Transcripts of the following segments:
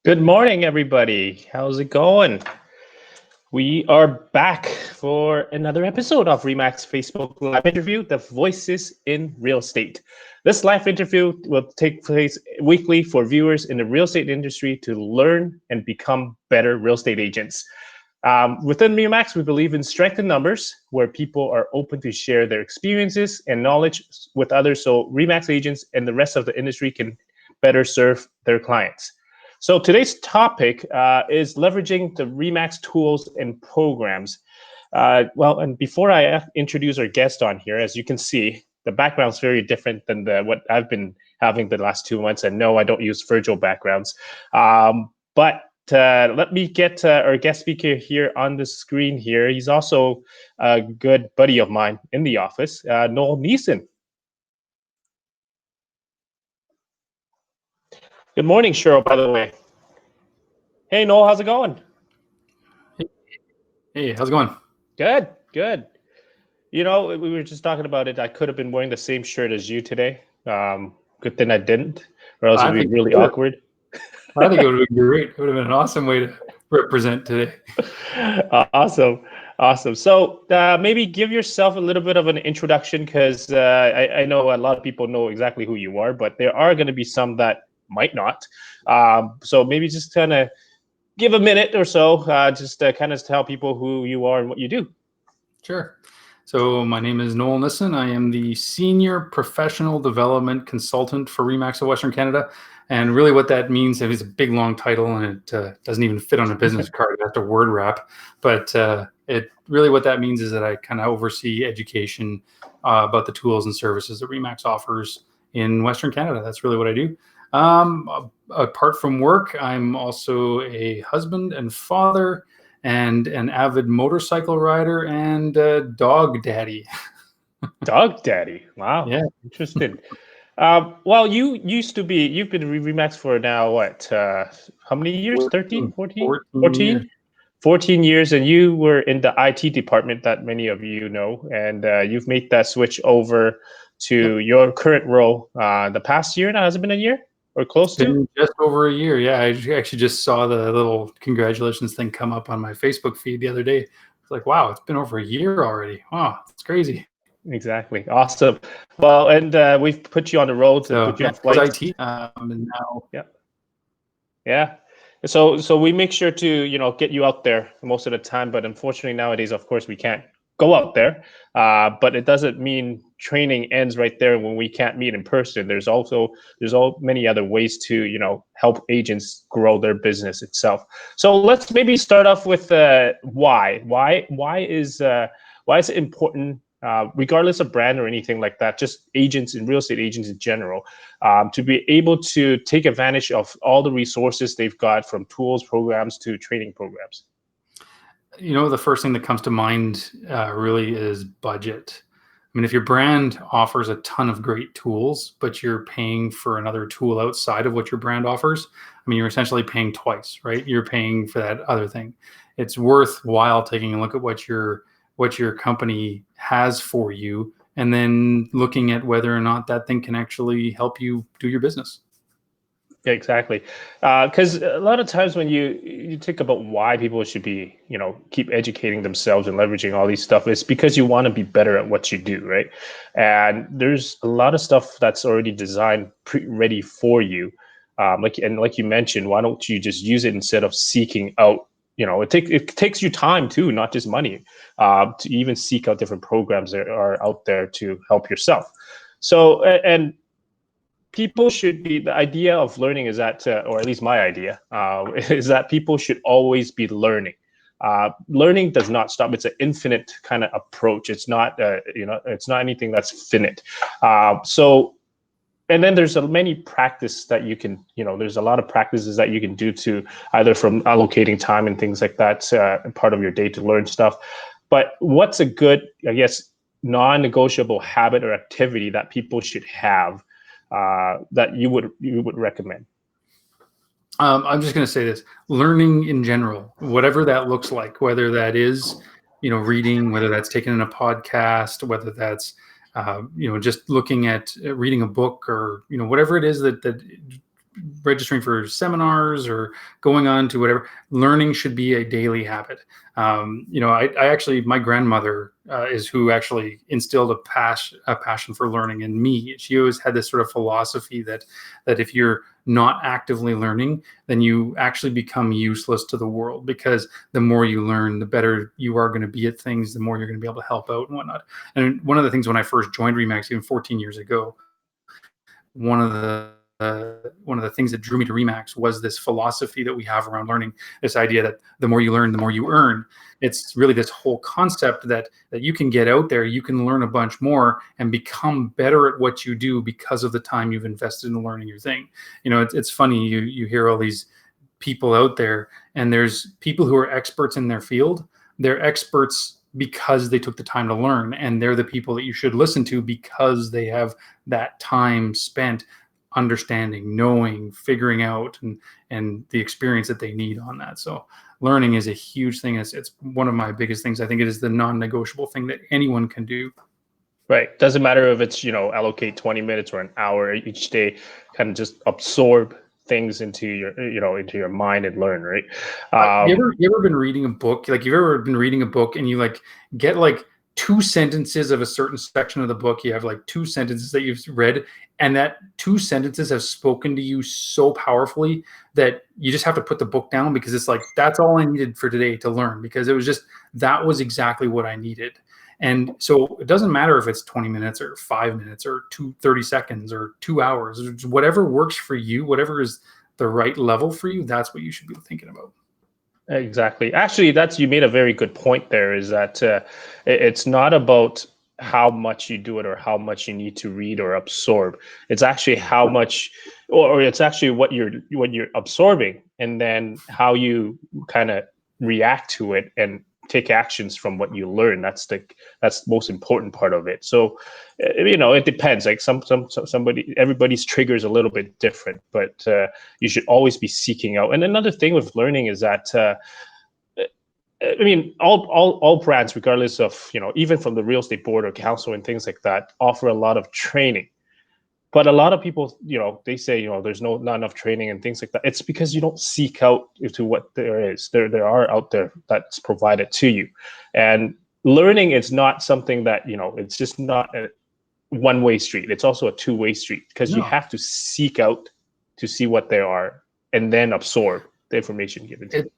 Good morning, everybody. How's it going? We are back for another episode of Remax Facebook Live interview, The Voices in Real Estate. This live interview will take place weekly for viewers in the real estate industry to learn and become better real estate agents. Within Remax, we believe in strength in numbers, where people are open to share their experiences and knowledge with others so Remax agents and the rest of the industry can better serve their clients. So today's topic is leveraging the Remax tools and programs. And before I introduce our guest on here, as you can see, the background is very different than what I've been having the last 2 months. And no, I don't use virtual backgrounds. But let me get our guest speaker here on the screen here. He's also a good buddy of mine in the office, Noel Nissen. Good morning, Cheryl, by the way. Hey, Noel, how's it going? Hey, how's it going? Good, good. You know, we were just talking about it. I could have been wearing the same shirt as you today. Good thing I didn't, or else it would be really awkward. I think it would have been great. It would have been an awesome way to represent today. Awesome. So maybe give yourself a little bit of an introduction, because I know a lot of people know exactly who you are, but there are going to be some that might not. So maybe just kind of give a minute or so, just to kind of tell people who you are and what you do. Sure. So my name is Noel Nissen. I am the Senior Professional Development Consultant for Remax of Western Canada. And really what that means, it's a big, long title, and it doesn't even fit on a business card. You have to word wrap. But it really what that means is that I kind of oversee education about the tools and services that Remax offers in Western Canada. That's really what I do. Apart from work, I'm also a husband and father and an avid motorcycle rider and dog daddy. Dog daddy. Wow. Yeah. Interesting. Well, you've been Remax for now, what? How many years? 13, 14? 14 years, and you were in the IT department that many of you know, and you've made that switch over to your current role the past year now. Has it been a year or close to? Just over a year. Yeah, I actually just saw the little congratulations thing come up on my Facebook feed the other day. It's like, wow, it's been over a year already. Wow, it's crazy. Exactly. Awesome. Well, and we've put you on the road to put you on flights. IT, and now. Yeah. So we make sure to get you out there most of the time, but unfortunately nowadays, of course, we can't go out there. But it doesn't mean training ends right there when we can't meet in person. There's many other ways to help agents grow their business itself. So let's maybe start off with why. Why is it important? Regardless of brand or anything like that, just agents and real estate agents in general, to be able to take advantage of all the resources they've got, from tools, programs to training programs. The first thing that comes to mind really is budget. I mean, if your brand offers a ton of great tools, but you're paying for another tool outside of what your brand offers, I mean, you're essentially paying twice, right? You're paying for that other thing. It's worthwhile taking a look at what your company has for you, and then looking at whether or not that thing can actually help you do your business. Yeah, exactly. Because a lot of times when you think about why people should be, keep educating themselves and leveraging all these stuff, it's because you want to be better at what you do, right? And there's a lot of stuff that's already designed ready for you. Like you mentioned, why don't you just use it instead of seeking out? It takes you time too, not just money, to even seek out different programs that are out there to help yourself. So, and people should be, the idea of learning is that, or at least my idea, is that people should always be learning. Learning does not stop. It's an infinite kind of approach. It's not, it's not anything that's finite. And then there's many practice that you can, there's a lot of practices that you can do to either from allocating time and things like that, part of your day to learn stuff. But what's a good, I guess, non-negotiable habit or activity that people should have that you would recommend? I'm just going to say this: learning in general, whatever that looks like, whether that is, reading, whether that's taking in a podcast, whether that's, just looking at reading a book, or, whatever it is that registering for seminars or going on to whatever. Learning should be a daily habit. I actually, my grandmother is who actually instilled a passion for learning in me. She always had this sort of philosophy that if you're not actively learning, then you actually become useless to the world, because the more you learn, the better you are going to be at things, the more you're going to be able to help out and whatnot. And one of the things when I first joined Remax, even 14 years ago, one of the things that drew me to Remax was this philosophy that we have around learning, this idea that the more you learn, the more you earn. It's really this whole concept that you can get out there, you can learn a bunch more and become better at what you do because of the time you've invested in learning your thing. It's funny, you hear all these people out there, and there's people who are experts in their field. They're experts because they took the time to learn, and they're the people that you should listen to because they have that time spent understanding, knowing, figuring out, and the experience that they need on that. So learning is a huge thing. It's one of my biggest things. I think it is the non-negotiable thing that anyone can do. Right. Doesn't matter if it's, allocate 20 minutes or an hour each day, kind of just absorb things into your mind and learn, right? You ever been reading a book? Like, you've ever been reading a book and you get 2 sentences of a certain section of the book. You have 2 sentences that you've read, and that 2 sentences have spoken to you so powerfully that you just have to put the book down, because it's that's all I needed for today to learn, because that was exactly what I needed. And so it doesn't matter if it's 20 minutes or 5 minutes or 30 seconds or 2 hours, whatever works for you, whatever is the right level for you, that's what you should be thinking about. Exactly. Actually, you made a very good point there, is that it's not about how much you do it or how much you need to read or absorb. It's actually how much, or it's actually what you're absorbing, and then how you kind of react to it and take actions from what you learn. That's the most important part of it. So it depends. Everybody's trigger is a little bit different, but you should always be seeking out. And another thing with learning is that all brands, regardless of, even from the real estate board or council and things like that, offer a lot of training. But a lot of people, they say, there's not enough training and things like that. It's because you don't seek out to what there is. There are out there that's provided to you. And learning is not something that, it's just not a one-way street. It's also a two-way street, because you have to seek out to see what they are and then absorb the information given to you.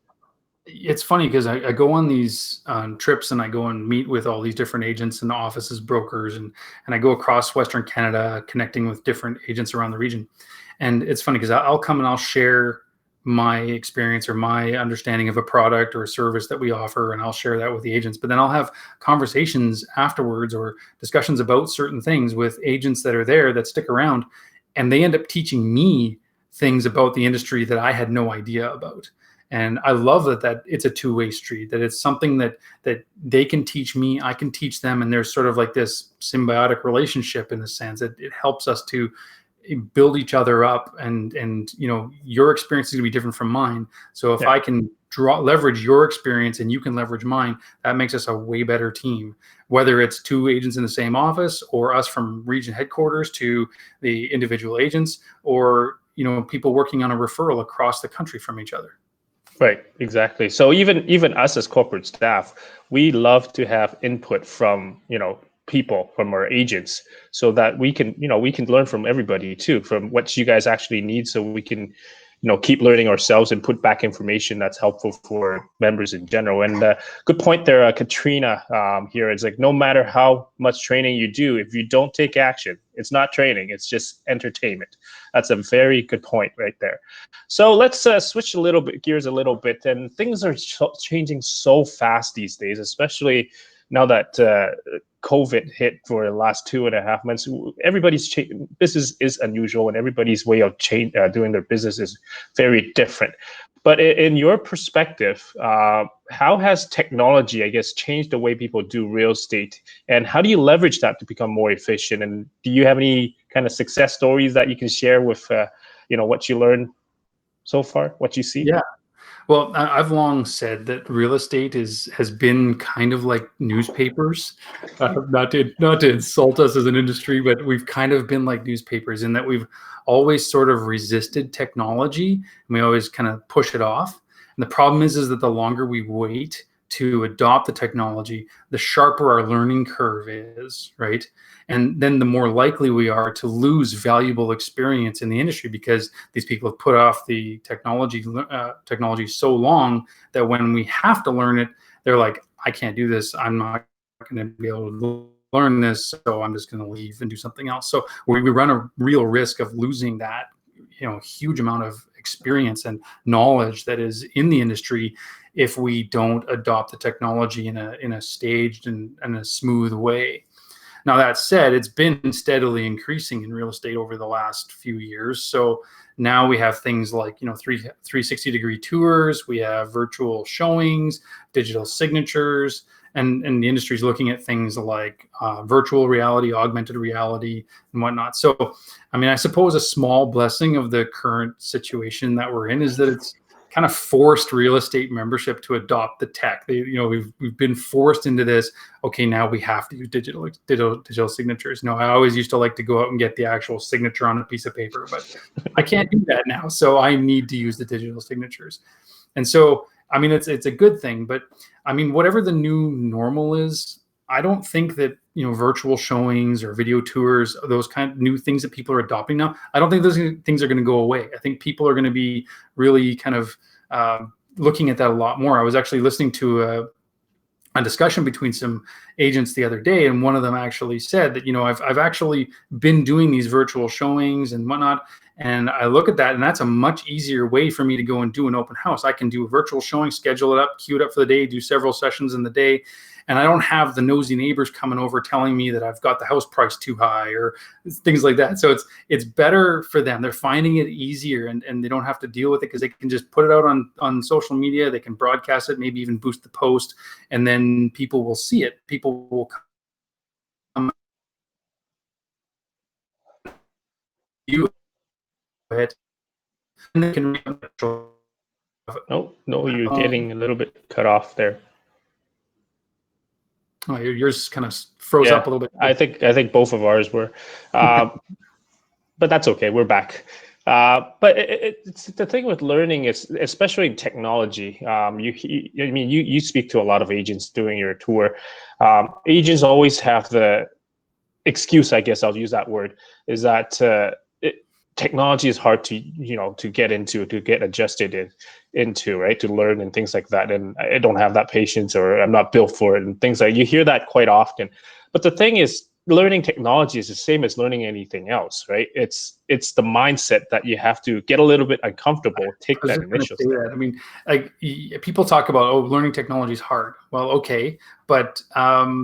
It's funny, because I go on these trips, and I go and meet with all these different agents and offices, brokers, and I go across Western Canada connecting with different agents around the region. And it's funny, because I'll come and I'll share my experience or my understanding of a product or a service that we offer, and I'll share that with the agents. But then I'll have conversations afterwards or discussions about certain things with agents that are there that stick around, and they end up teaching me things about the industry that I had no idea about. And I love that it's a two-way street, that it's something that they can teach me, I can teach them, and there's sort of this symbiotic relationship, in the sense that it helps us to build each other up, and your experience is going to be different from mine. So if I can leverage your experience and you can leverage mine, that makes us a way better team, whether it's 2 agents in the same office, or us from region headquarters to the individual agents, or people working on a referral across the country from each other. Right, exactly. So even us as corporate staff, we love to have input from, people, from our agents, so that we can learn from everybody too, from what you guys actually need, so we can keep learning ourselves and put back information that's helpful for members in general. And good point there, Katrina, here. It's no matter how much training you do, if you don't take action, it's not training, it's just entertainment. That's a very good point right there. So let's switch gears a little bit. And things are changing so fast these days, especially now that COVID hit for the last 2.5 months. Everybody's business is unusual, and everybody's way of doing their business is very different. But in your perspective, how has technology, I guess, changed the way people do real estate, and how do you leverage that to become more efficient? And do you have any kind of success stories that you can share with, what you learned so far, what you see? Yeah. Well, I've long said that real estate has been kind of like newspapers. Not to insult us as an industry, but we've kind of been like newspapers in that we've always sort of resisted technology, and we always kind of push it off. And the problem is that the longer we wait to adopt the technology, the sharper our learning curve is, right? And then the more likely we are to lose valuable experience in the industry because these people have put off the technology so long that when we have to learn it, they're like, I can't do this. I'm not going to be able to learn this, so I'm just going to leave and do something else. So we run a real risk of losing that, huge amount of experience and knowledge that is in the industry if we don't adopt the technology in a staged and a smooth way. Now, that said, it's been steadily increasing in real estate over the last few years. So now we have things like, 360-degree tours, we have virtual showings, digital signatures, and the industry is looking at things like virtual reality, augmented reality, and whatnot. So, I suppose a small blessing of the current situation that we're in is that it's kind of forced real estate membership to adopt the tech. We've been forced into this. Okay, now we have to use digital signatures. I always used to like to go out and get the actual signature on a piece of paper, but I can't do that now. So I need to use the digital signatures. And so, it's a good thing, but whatever the new normal is, I don't think that, virtual showings or video tours, those kind of new things that people are adopting now, I don't think those things are going to go away. I think people are going to be really kind of looking at that a lot more. I was actually listening to a discussion between some agents the other day, and one of them actually said that, I've actually been doing these virtual showings and whatnot, and I look at that, and that's a much easier way for me to go and do an open house. I can do a virtual showing, schedule it up, queue it up for the day, do several sessions in the day, and I don't have the nosy neighbors coming over telling me that I've got the house price too high or things like that. So it's better for them. They're finding it easier, and they don't have to deal with it because they can just put it out on social media. They can broadcast it, maybe even boost the post, and then people will see it. People will come view it, and they can. No, you're getting a little bit cut off there. Oh, yours kind of froze up a little bit. I think both of ours were, but that's okay. We're back. But it's the thing with learning is, especially in technology. You speak to a lot of agents doing your tour. Agents always have the excuse, I guess I'll use that word, is that technology is hard to get into, to get adjusted into, right? To learn and things like that. And I don't have that patience, or I'm not built for it, and things like, you hear that quite often. But the thing is, learning technology is the same as learning anything else, right? It's the mindset that you have to get a little bit uncomfortable, take that initial step. People talk about, learning technology is hard. Well, okay, but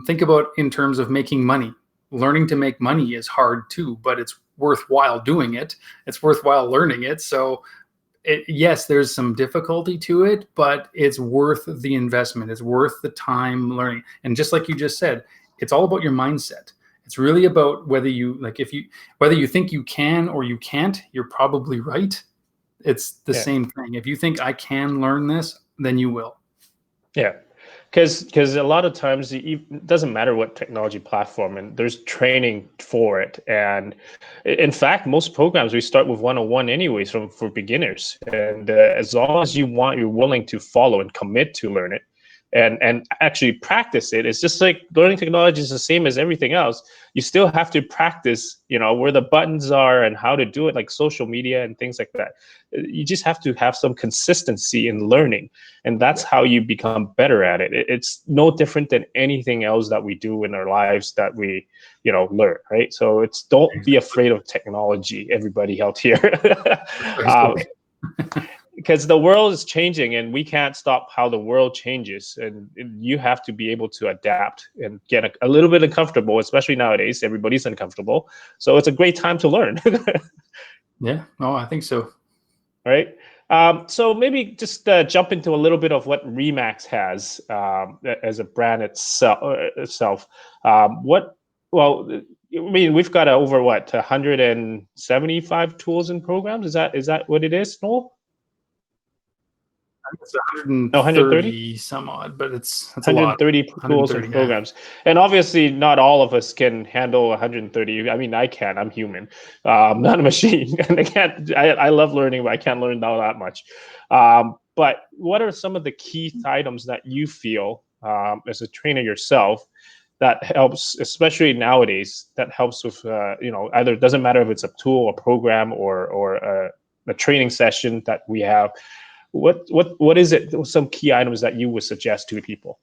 think about in terms of making money. Learning to make money is hard too, but it's worthwhile doing it. It's worthwhile learning it. So yes, there's some difficulty to it, but it's worth the investment. It's worth the time learning. And just like you just said, it's all about your mindset. It's really about whether you think you can or you can't, you're probably right. It's the same thing. If you think I can learn this, then you will. Yeah. Because a lot of times it doesn't matter what technology platform, and there's training for it. And in fact, most programs, we start with 101 anyways for beginners. And as long as you're willing to follow and commit to learn it and actually practice it, it's just like learning technology is the same as everything else. You still have to practice, where the buttons are and how to do it, like social media and things like that. You just have to have some consistency in learning, and that's how you become better at it. It's no different than anything else that we do in our lives that we, learn, right? So don't be afraid of technology, everybody out here. Because the world is changing, and we can't stop how the world changes, and you have to be able to adapt and get a little bit uncomfortable, especially nowadays. Everybody's uncomfortable, so it's a great time to learn. Yeah, I think so. All right. So maybe just jump into a little bit of what Remax has as a brand itself. We've got over 175 tools and programs. Is that what it is, Noel? It's No, 130? 130 some odd, but that's a lot. 130 tools and 130, yeah. programs. And obviously, not all of us can handle 130. I mean, I can. I'm human, not a machine. And I can't. I love learning, but I can't learn all that much. But what are some of the key items that you feel, as a trainer yourself, that helps, especially nowadays, that helps with, either, it doesn't matter if it's a tool, a program, or a training session that we have. What is it? Some key items that you would suggest to people?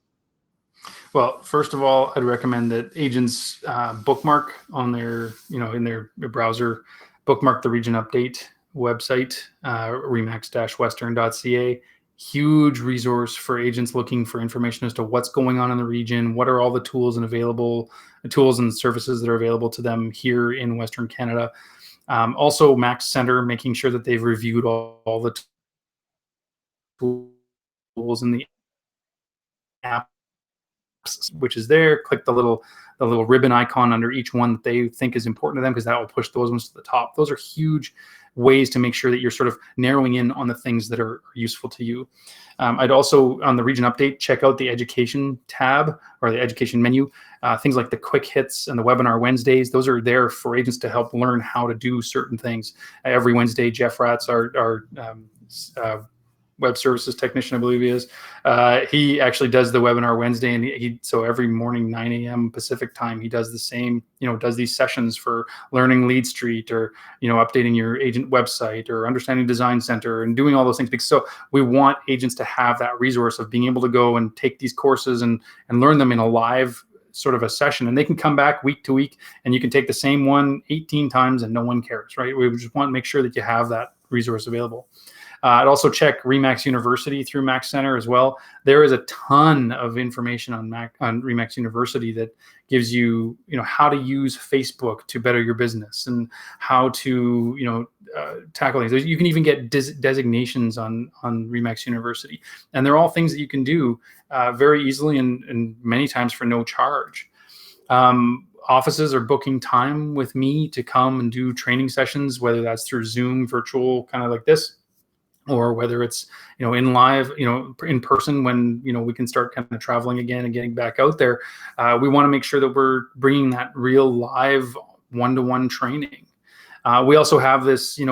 Well, first of all, I'd recommend that agents bookmark on their, in their browser, bookmark the region update website, remax-western.ca. Huge resource for agents looking for information as to what's going on in the region, what are all the tools and services that are available to them here in Western Canada. Also, Max Center, making sure that they've reviewed all the tools in the app, which is there. Click the little ribbon icon under each one that they think is important to them, because that will push those ones to the top. Those are huge ways to make sure that you're sort of narrowing in on the things that are useful to you. I'd also, on the region update, check out the education tab or the education menu. Things like the quick hits and the webinar Wednesdays, those are there for agents to help learn how to do certain things. Every Wednesday, Jeff Ratz, our web services technician, I believe he is. He actually does the webinar Wednesday, and so every morning, 9 a.m. Pacific time, he does the same, does these sessions for learning Lead Street, or, updating your agent website, or understanding Design Center, and doing all those things. Because so we want agents to have that resource of being able to go and take these courses and learn them in a live sort of a session, and they can come back week to week, and you can take the same one 18 times and no one cares, right? We just want to make sure that you have that resource available. I'd also check Remax University through Max Center as well. There is a ton of information on Remax University that gives you, how to use Facebook to better your business, and how to, tackle things. You can even get designations on Remax University, and they're all things that you can do very easily and many times for no charge. Offices are booking time with me to come and do training sessions, whether that's through Zoom, virtual, kind of like this, or whether it's, in live, in person, when, we can start kind of traveling again and getting back out there. We want to make sure that we're bringing that real live one-to-one training. We also have this, 60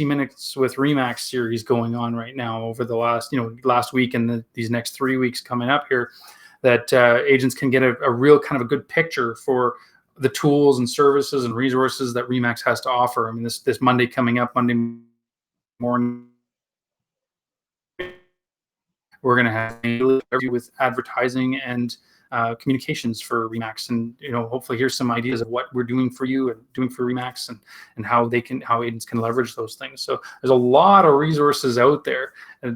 Minutes with Remax series going on right now over the last week and these next 3 weeks coming up here, that agents can get a real kind of a good picture for the tools and services and resources that Remax has to offer. I mean, this Monday coming up, Monday morning, we're going to have an interview with advertising and communications for Remax, and hopefully here's some ideas of what we're doing for you and doing for Remax, and how agents can leverage those things. So there's a lot of resources out there,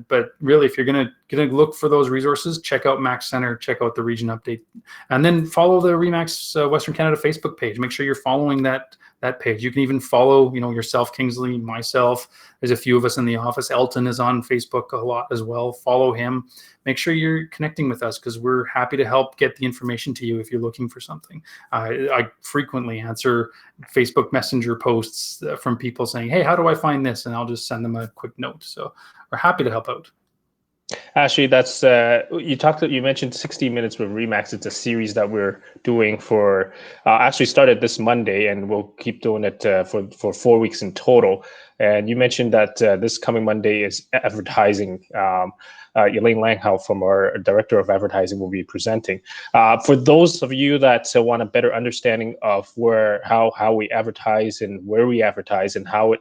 but really, if you're gonna look for those resources, check out Max Center, check out the region update, and then follow the Remax Western Canada Facebook page. Make sure you're following that page. You can even follow, yourself, Kingsley, myself. There's a few of us in the office. Elton is on Facebook a lot as well. Follow him. Make sure you're connecting with us, because we're happy to help get the information to you if you're looking for something. I frequently answer Facebook Messenger posts from people saying, "Hey, how do I find this?" And I'll just send them a quick note. So we're happy to help out. Actually, that's you mentioned 60 Minutes with Remax. It's a series that we're doing for actually started this Monday, and we'll keep doing it for 4 weeks in total. And you mentioned that this coming Monday is advertising. Elaine Langhout, from our director of advertising, will be presenting. For those of you that want a better understanding of how we advertise and where we advertise, and how it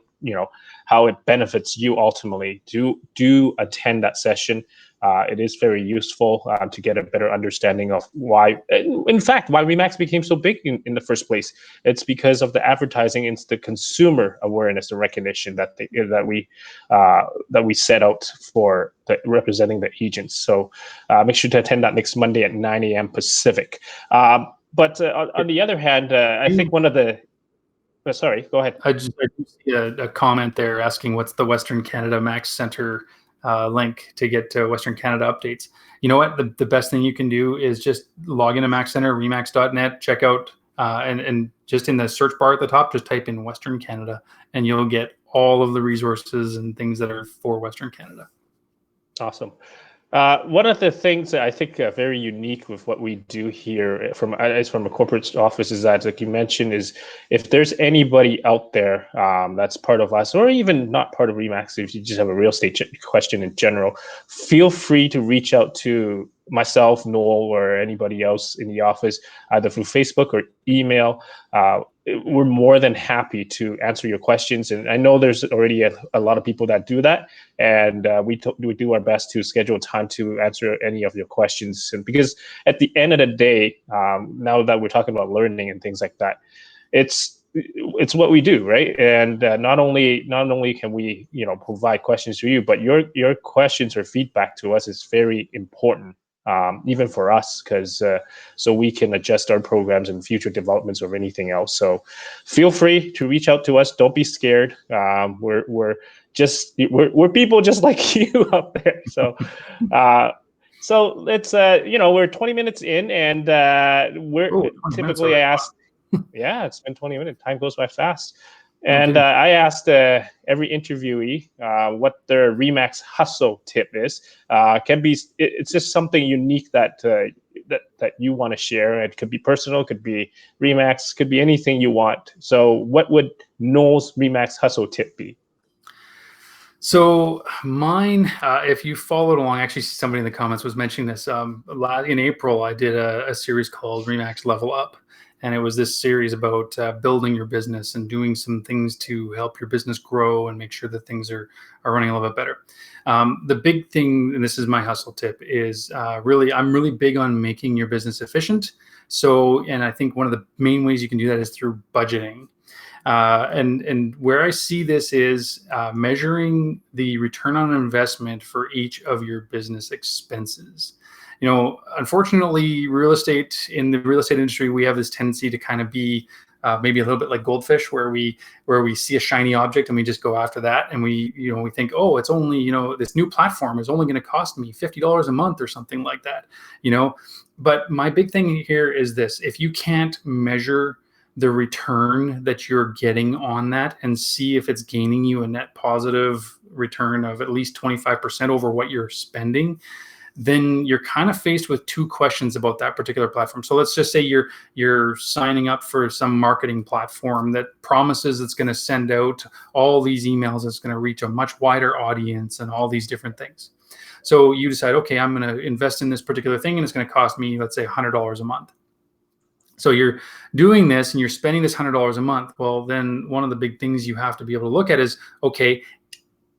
benefits you ultimately, do attend that session. It is very useful to get a better understanding of why Remax became so big in the first place. It's because of the advertising. It's the consumer awareness and recognition that we set out for representing the agents. So make sure to attend that next Monday at 9 a.m. Pacific. But on the other hand, I think one of the sorry, go ahead. I just see a comment there asking what's the Western Canada Max Center link to get to Western Canada updates. You know what? The best thing you can do is just log into Max Center, remax.net, check out, and just in the search bar at the top, just type in Western Canada, and you'll get all of the resources and things that are for Western Canada. Awesome. One of the things that I think very unique with what we do here from a corporate office is that, like you mentioned, is if there's anybody out there that's part of us or even not part of Remax, if you just have a real estate question in general, feel free to reach out to myself, Noel, or anybody else in the office, either through Facebook or email. We're more than happy to answer your questions. And I know there's already a lot of people that do that. And we do our best to schedule time to answer any of your questions. And because at the end of the day, now that we're talking about learning and things like that, it's what we do, right? And not only can we provide questions to you, but your questions or feedback to us is very important. Even for us, because so we can adjust our programs and future developments or anything else. So feel free to reach out to us. Don't be scared. We're people just like you out there. So let's we're 20 minutes in, and we're typically I ask. Yeah, it's been 20 minutes. Time goes by fast. And I asked every interviewee what their Remax Hustle Tip is. It's just something unique that you want to share. It could be personal, could be Remax, could be anything you want. So what would Noel's Remax Hustle Tip be? So mine, if you followed along, actually somebody in the comments was mentioning this. In April, I did a series called Remax Level Up. And it was this series about building your business and doing some things to help your business grow and make sure that things are running a little bit better. The big thing, and this is my hustle tip, is I'm really big on making your business efficient. And I think one of the main ways you can do that is through budgeting. And where I see this is measuring the return on investment for each of your business expenses. Unfortunately, in the real estate industry, we have this tendency to kind of be maybe a little bit like goldfish, where we see a shiny object and we just go after that, and we think, oh, it's only this new platform is only going to cost me $50 a month or something like that, But my big thing here is this: if you can't measure the return that you're getting on that and see if it's gaining you a net positive return of at least 25% over what you're spending, then you're kind of faced with two questions about that particular platform. So let's just say you're signing up for some marketing platform that promises it's going to send out all these emails, it's going to reach a much wider audience and all these different things. So you decide, okay, I'm going to invest in this particular thing and it's going to cost me, let's say, $100 a month. So you're doing this and you're spending this $100 a month. Well, then one of the big things you have to be able to look at is, okay,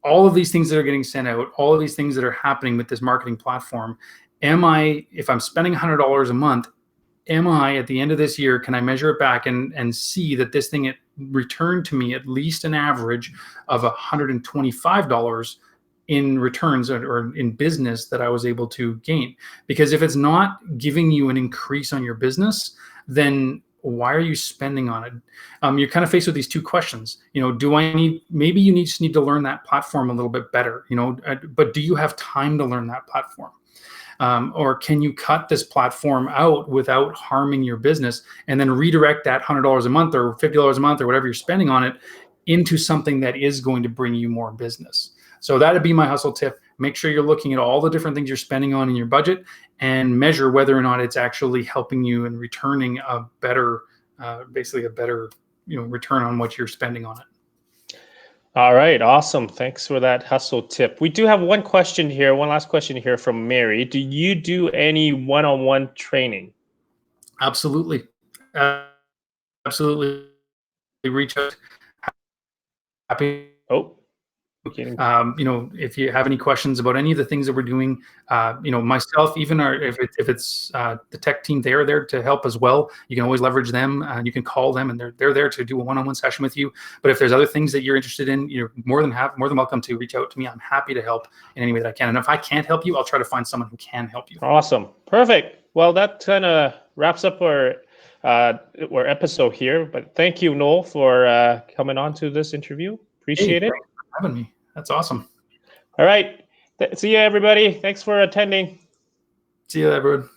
all of these things that are getting sent out, all of these things that are happening with this marketing platform, if I'm spending $100 a month, at the end of this year, can I measure it back and see that this thing returned to me at least an average of $125 in returns or in business that I was able to gain? Because if it's not giving you an increase on your business, then why are you spending on it? You're kind of faced with these two questions. Maybe you just need to learn that platform a little bit better, but do you have time to learn that platform? Or can you cut this platform out without harming your business and then redirect that $100 a month or $50 a month or whatever you're spending on it into something that is going to bring you more business? So that'd be my hustle tip. Make sure you're looking at all the different things you're spending on in your budget and measure whether or not it's actually helping you and returning a better return on what you're spending on it. All right, awesome. Thanks for that hustle tip. We do have one last question here from Mary. Do you do any one-on-one training? Absolutely. Absolutely. Reach out. Happy. Oh. If you have any questions about any of the things that we're doing, myself, even if it's the tech team, they're there to help as well. You can always leverage them. You can call them, and they're there to do a one-on-one session with you. But if there's other things that you're interested in, you're more than welcome to reach out to me. I'm happy to help in any way that I can. And if I can't help you, I'll try to find someone who can help you. Awesome, perfect. Well, that kind of wraps up our episode here. But thank you, Noel, for coming on to this interview. Appreciate it. Thanks for having me. That's awesome. All right. See you, everybody. Thanks for attending. See you, everyone.